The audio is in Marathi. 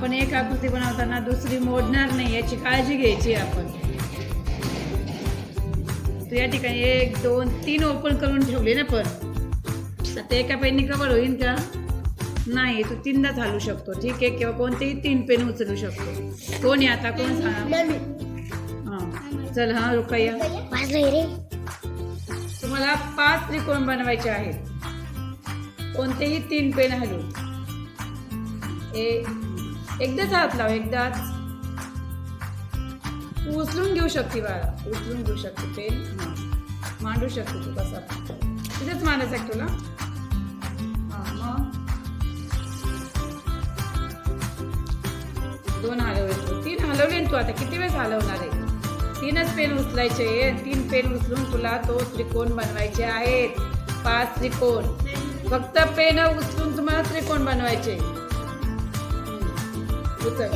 आपण एक आकृती बनवताना दुसरी मोडणार नाही याची काळजी घ्यायची आपण. तू या ठिकाणी 1 2 3 ओपन करून ठेवले ना, पण आता एका पेननी कव्हर होईल का? नाही, तू 3दा चालू शकतो, ठीक आहे? किंवा कोणतेही 3 पेन उचलू शकतो. कोण आहे आता? कोण सांगा? हां चल. हां रुकैया, तुम्हाला 5 त्रिकोण बनवायचे आहेत. कोणतेही 3 पेन हलवून एकदाच हात लाव, एकदाच. तू उचलून घेऊ शकते बाळा, उचलून घेऊ शकते पेन. मांडू शकते तू, कसा तिथेच मांडायचं आहे तुला. मग 2 हलवले तू, 3 हलवले तू. आता किती वेळेस हलवणार आहे? 3च पेन उचलायचे. 3 पेन उचलून तुला तो त्रिकोण बनवायचे आहेत. 5 त्रिकोण. फक्त पेन उचलून तुम्हाला त्रिकोण बनवायचे. उचल.